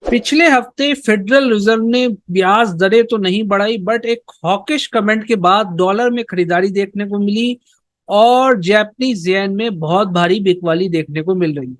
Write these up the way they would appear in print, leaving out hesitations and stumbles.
पिछले हफ्ते federal reserve ने ब्याज दरें तो नहीं बढ़ाई, बट एक हॉकिश कमेंट के बाद डॉलर में खरीदारी देखने को मिली और जापानीज येन में बहुत भारी बिकवाली देखने को मिल रही है।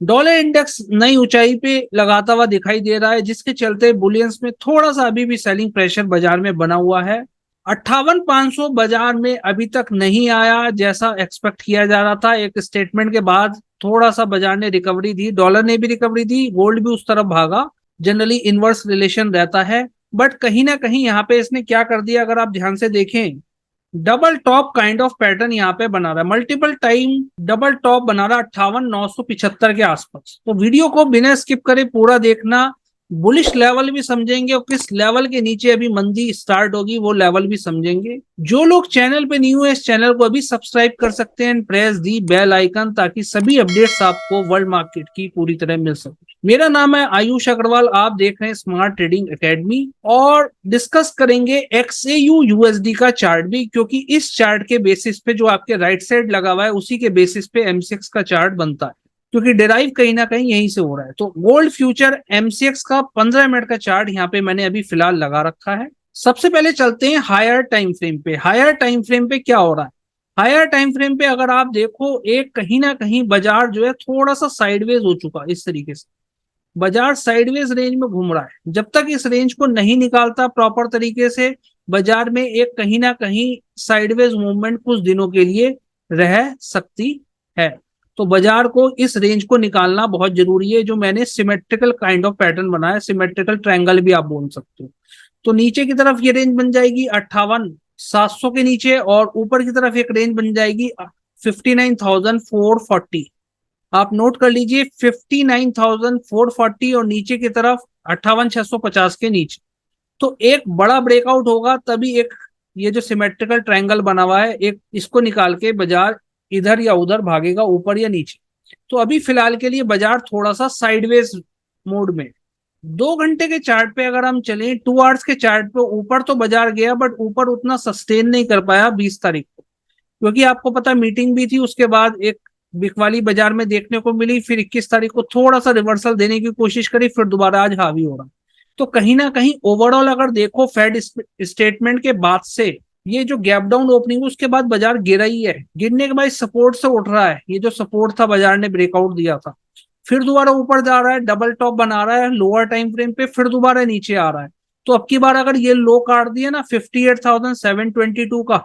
डॉलर इंडेक्स नई ऊंचाई पे लगाता हुआ दिखाई दे रहा है, जिसके चलते बुलियंस में थोड़ा सा अभी भी सेलिंग प्रेशर बाजार में बना हुआ है। 58,500 बाजार में अभी तक नहीं आया जैसा एक्सपेक्ट किया जा रहा था। एक स्टेटमेंट के बाद थोड़ा सा बाजार ने रिकवरी दी, डॉलर ने भी रिकवरी दी, गोल्ड भी उस तरफ भागा। जनरली इनवर्स रिलेशन रहता है, बट कहीं ना कहीं यहाँ पे इसने क्या कर दिया, अगर आप ध्यान से देखें, double top kind of pattern यहाँ पे बना रहा है, मल्टीपल टाइम डबल टॉप बना रहा है 58,975 के आसपास। तो वीडियो को बिना स्किप करे पूरा देखना, बुलिश लेवल भी समझेंगे और किस लेवल के नीचे अभी मंदी स्टार्ट होगी वो लेवल भी समझेंगे। जो लोग चैनल पे न्यू है इस चैनल को अभी सब्सक्राइब कर सकते हैं, प्रेस दी बेल आइकन, ताकि सभी अपडेट्स आपको वर्ल्ड मार्केट की पूरी तरह मिल सके। मेरा नाम है आयुष अग्रवाल, आप देख रहे हैं स्मार्ट ट्रेडिंग एकेडमी, और डिस्कस करेंगे XAU USD का चार्ट भी, क्योंकि इस चार्ट के बेसिस पे जो आपके राइट साइड लगा हुआ है उसी के बेसिस पे MCX का चार्ट बनता है, क्योंकि डिराइव कहीं ना कहीं यहीं से हो रहा है। तो गोल्ड फ्यूचर MCX का 15 मिनट का चार्ट यहाँ पे मैंने अभी फिलहाल लगा रखा है। सबसे पहले चलते हैं हायर टाइम फ्रेम पे। हायर टाइम फ्रेम पे क्या हो रहा है? हायर टाइम फ्रेम पे अगर आप देखो, एक कहीं ना कहीं बाजार जो है थोड़ा सा साइडवेज हो चुका है। इस तरीके से बाजार साइडवेज रेंज में घूम रहा है। जब तक इस रेंज को नहीं निकालता प्रॉपर तरीके से, बाजार में एक कहीं ना कहीं साइडवेज मूवमेंट कुछ दिनों के लिए रह सकती है। तो बाजार को इस रेंज को निकालना बहुत जरूरी है, जो मैंने सिमेट्रिकल काइंड ऑफ पैटर्न बनाया, सिमेट्रिकल ट्रायंगल भी आप बोल सकते हो। तो नीचे की तरफ ये रेंज बन जाएगी 58,700 के नीचे, और ऊपर की तरफ एक रेंज बन जाएगी 59,440। आप नोट कर लीजिए, 59,440 और नीचे की तरफ 58,650 के नीचे। तो एक बड़ा ब्रेकआउट होगा तभी एक ये जो सिमेट्रिकल ट्रायंगल बना हुआ है, एक इसको निकाल के बाजार इधर या उधर भागेगा, ऊपर या नीचे। तो अभी फिलहाल के लिए बाजार थोड़ा सा साइडवेज मोड में। 2 घंटे के चार्ट पे अगर हम चलें, 2 आवर्स के चार्ट पे ऊपर तो बाजार गया, बट ऊपर उतना सस्टेन नहीं कर पाया 20 तारीख को, क्योंकि आपको पता मीटिंग भी थी, उसके बाद एक बिकवाली बाजार में देखने को मिली। फिर 21 तारीख को थोड़ा सा रिवर्सल देने की कोशिश करी, फिर दोबारा आज हावी हो रहा। तो कहीं ना कहीं ओवरऑल अगर देखो, फेड स्टेटमेंट के बाद से ये जो गैप डाउन ओपनिंग उसके बाद बाजार गिरा ही है। गिरने के बाद सपोर्ट से उठ रहा है, ये जो सपोर्ट था बाजार ने ब्रेकआउट दिया था, फिर दोबारा ऊपर जा रहा है, डबल टॉप बना रहा है लोअर टाइम फ्रेम पे, फिर दोबारा नीचे आ रहा है। तो अब की बार अगर ये लो काट दिया ना 58,722 का,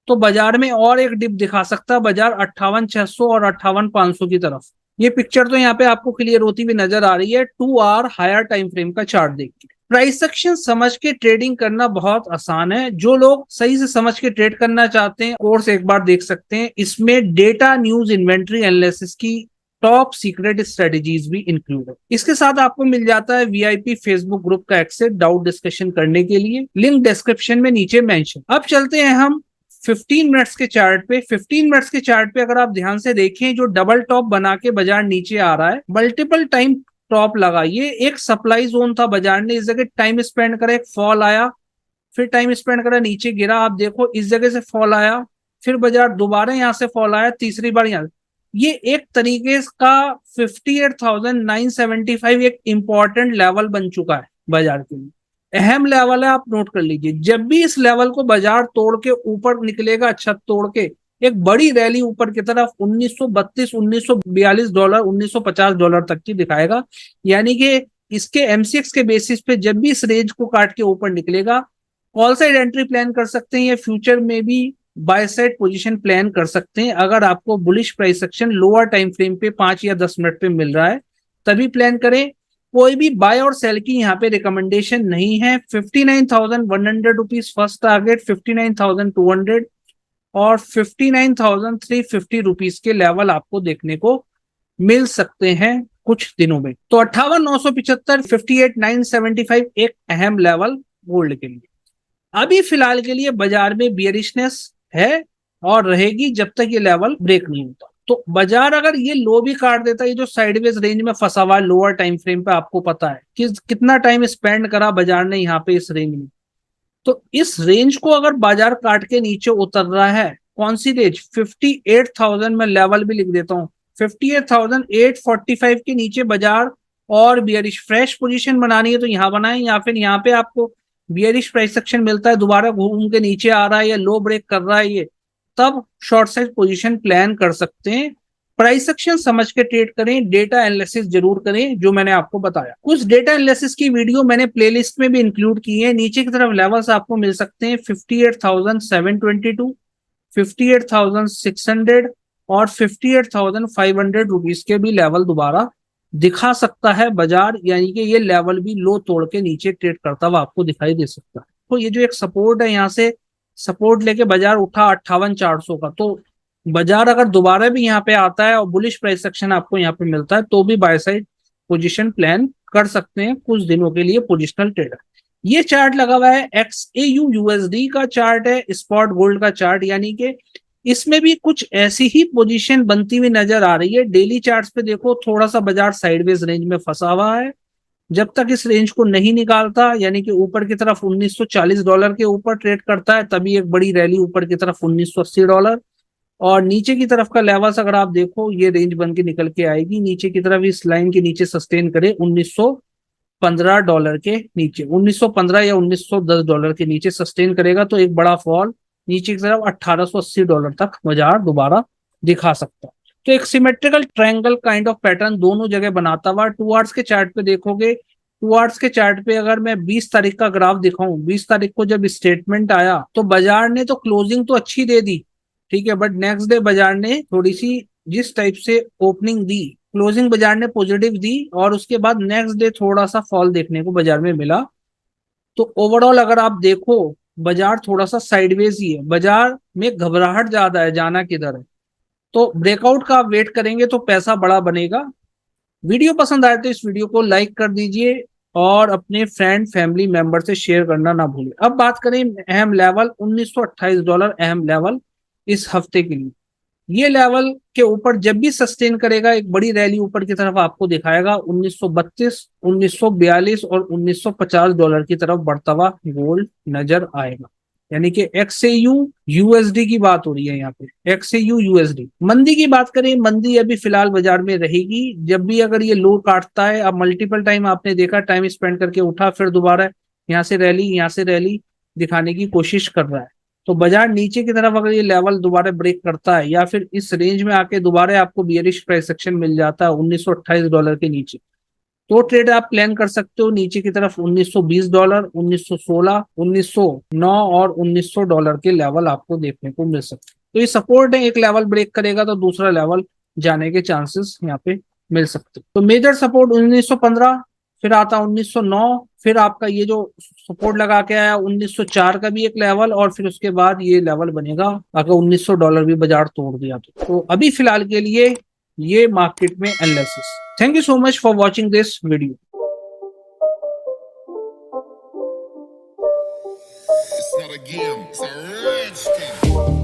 तो बाजार में और एक डिप दिखा सकता है बाजार 58,600 और 58,500 की तरफ। ये पिक्चर तो यहाँ पे आपको क्लियर होती हुई नजर आ रही है 2 आवर हायर टाइम फ्रेम का चार्ट देख के। प्राइस सेक्शन समझ के ट्रेडिंग करना बहुत आसान है। जो लोग सही से समझ के ट्रेड करना चाहते हैं, कोर्स एक बार देख सकते हैं, इसमें डेटा न्यूज इन्वेंट्री एनालिसिस की टॉप सीक्रेट स्ट्रेटेजीज भी इंक्लूड है। इसके साथ आपको मिल जाता है VIP फेसबुक ग्रुप का एक्सेस डाउट डिस्कशन करने के लिए, लिंक डिस्क्रिप्शन में नीचे मेंशन। अब चलते हैं हम 15 मिनट्स के चार्ट पे। 15 मिनट्स के चार्ट पे अगर आप ध्यान से देखें, जो डबल टॉप बना के बाजार नीचे आ रहा है, मल्टीपल टाइम टॉप लगा, ये एक सप्लाई जोन था। बाजार ने इस जगह टाइम स्पेंड करा, एक फॉल आया, फिर टाइम स्पेंड करा, नीचे गिरा। आप देखो इस जगह से फॉल आया, फिर बाजार दोबारा यहाँ से फॉल आया, तीसरी बार यहाँ। ये एक तरीके का 58,975 एक इंपॉर्टेंट लेवल बन चुका है बाजार के लिए, अहम लेवल है, आप नोट कर लीजिए। जब भी इस लेवल को बाजार तोड़ के ऊपर निकलेगा, छत तोड़ के, एक बड़ी रैली ऊपर की तरफ 1932 $1942 $1950 तक की दिखाएगा। यानी कि इसके MCX के बेसिस पे जब भी इस रेंज को काट के ऊपर निकलेगा, कॉल साइड एंट्री प्लान कर सकते हैं, या फ्यूचर में भी बाय साइड पोजीशन प्लान कर सकते हैं। अगर आपको bullish price section lower time frame पे 5 या 10 मिनट पे मिल रहा है तभी प्लान करें। कोई भी बाय और सेल की यहाँ पे रिकमेंडेशन नहीं है। 59,100 रुपीज फर्स्ट टारगेट, 59,200 और 59,350 रुपीज के लेवल आपको देखने को मिल सकते हैं कुछ दिनों में। तो 58,975 58,975 एक अहम लेवल गोल्ड के लिए। अभी फिलहाल के लिए बाजार में बियरिशनेस है और रहेगी जब तक ये लेवल ब्रेक नहीं होता। तो बाजार अगर ये लो भी काट देता है, ये जो साइडवेज रेंज में फंसा हुआ है लोअर टाइम फ्रेम पे, आपको पता है कि कितना टाइम स्पेंड करा बाजार ने यहाँ पे इस रेंज में। तो इस रेंज को अगर बाजार काट के नीचे उतर रहा है, कौन सी रेंज, 58,000 में लेवल भी लिख देता हूँ, 58,845 के नीचे बाजार और बियरिश फ्रेश पोजीशन बनानी है तो यहाँ बनाएं, या फिर यहाँ पे आपको बियरिश प्राइस एक्शन मिलता है, दोबारा घूम के नीचे आ रहा है या लो ब्रेक कर रहा है ये, तब शॉर्ट साइड पोजीशन प्लान कर सकते हैं। प्राइस एक्शन समझ के ट्रेड करें, डेटा एनालिसिस जरूर करें जो मैंने आपको बताया। कुछ डेटा एनालिसिस की वीडियो मैंने प्लेलिस्ट में भी इंक्लूड की है। नीचे की तरफ लेवल्स आपको मिल सकते हैं 58,722, 58,600 और 58,500 रुपीज के भी लेवल दोबारा दिखा सकता है बाजार, यानी कि ये लेवल भी लो तोड़ के नीचे ट्रेड करता हुआ आपको दिखाई दे सकता है। तो ये जो एक सपोर्ट है, यहाँ से सपोर्ट लेके बाजार उठा 58,400 का, तो बाजार अगर दोबारा भी यहाँ पे आता है और बुलिश प्राइस एक्शन आपको यहाँ पे मिलता है तो भी बाय साइड पोजीशन प्लान कर सकते हैं कुछ दिनों के लिए पोजिशनल ट्रेडर। ये चार्ट लगा हुआ है XAU USD का चार्ट है, स्पॉट गोल्ड का चार्ट, यानी कि इसमें भी कुछ ऐसी ही पोजीशन बनती हुई नजर आ रही है। डेली चार्ट्स पे देखो थोड़ा सा बाजार साइडवेज रेंज में फंसा हुआ है, जब तक इस रेंज को नहीं निकालता, यानी कि ऊपर की तरफ $1940 के ऊपर ट्रेड करता है, तभी एक बड़ी रैली ऊपर की तरफ $1980, और नीचे की तरफ का लेवल्स अगर आप देखो ये रेंज बन के निकल के आएगी नीचे की तरफ, इस लाइन के नीचे सस्टेन करे $1915 के नीचे, 1915 या $1910 के नीचे सस्टेन करेगा तो एक बड़ा फॉल नीचे की तरफ $1880 तक बाजार दोबारा दिखा सकता है। तो एक symmetrical triangle kind of pattern दोनों जगह बनाता हुआ। 2 आवर्स के चार्ट पे देखोगे, 2 आवर्स के चार्ट पे अगर मैं 20 तारीख का ग्राफ दिखाऊं, 20 तारीख को जब स्टेटमेंट आया तो बाजार ने तो क्लोजिंग तो अच्छी दे दी, ठीक है, बट नेक्स्ट डे बाजार ने थोड़ी सी जिस टाइप से ओपनिंग दी, क्लोजिंग बाजार ने पॉजिटिव दी और उसके बाद नेक्स्ट डे थोड़ा सा फॉल देखने को बाजार में मिला। तो ओवरऑल अगर आप देखो बाजार थोड़ा सा साइडवेज ही है, बाजार में घबराहट ज्यादा है, जाना किधर है। तो ब्रेकआउट का आप वेट करेंगे तो पैसा बड़ा बनेगा। वीडियो पसंद आए तो इस वीडियो को लाइक कर दीजिए और अपने फ्रेंड फैमिली मेंबर से शेयर करना ना भूलें। अब बात करें अहम लेवल $1928, अहम लेवल इस हफ्ते के लिए। ये लेवल के ऊपर जब भी सस्टेन करेगा एक बड़ी रैली ऊपर की तरफ आपको दिखाएगा, 1932, 1942 और $1950 की तरफ बढ़ता हुआ गोल्ड नजर आएगा। यानी कि XAU USD की बात हो रही है यहाँ पे, XAU USD। मंदी की बात करें, मंदी अभी फिलहाल बाजार में रहेगी। जब भी अगर ये लो काटता है, अब मल्टीपल टाइम आपने देखा टाइम स्पेंड करके उठा, फिर दोबारा यहाँ से रैली दिखाने की कोशिश कर रहा है। तो बाजार नीचे की तरफ अगर ये लेवल दोबारा ब्रेक करता है या फिर इस रेंज में आके दोबारा आपको बियरिश प्राइस एक्शन मिल जाता है $1928 के नीचे, तो ट्रेड आप प्लान कर सकते हो नीचे की तरफ $1920, 1916, 1909 और $1900 के लेवल आपको देखने को मिल सकते हैं। तो ये सपोर्ट है, एक लेवल ब्रेक करेगा तो दूसरा लेवल जाने के चांसेस यहाँ पे मिल सकते हैं। तो मेजर सपोर्ट 1915, फिर आता 1909, फिर आपका ये जो सपोर्ट लगा के आया 1904 का भी एक लेवल, और फिर उसके बाद ये लेवल बनेगा अगर $1900 भी बाजार तोड़ दिया तो अभी फिलहाल के लिए ये मार्केट में analysis. Thank you so much for watching this video. It's not a game, it's a rich thing.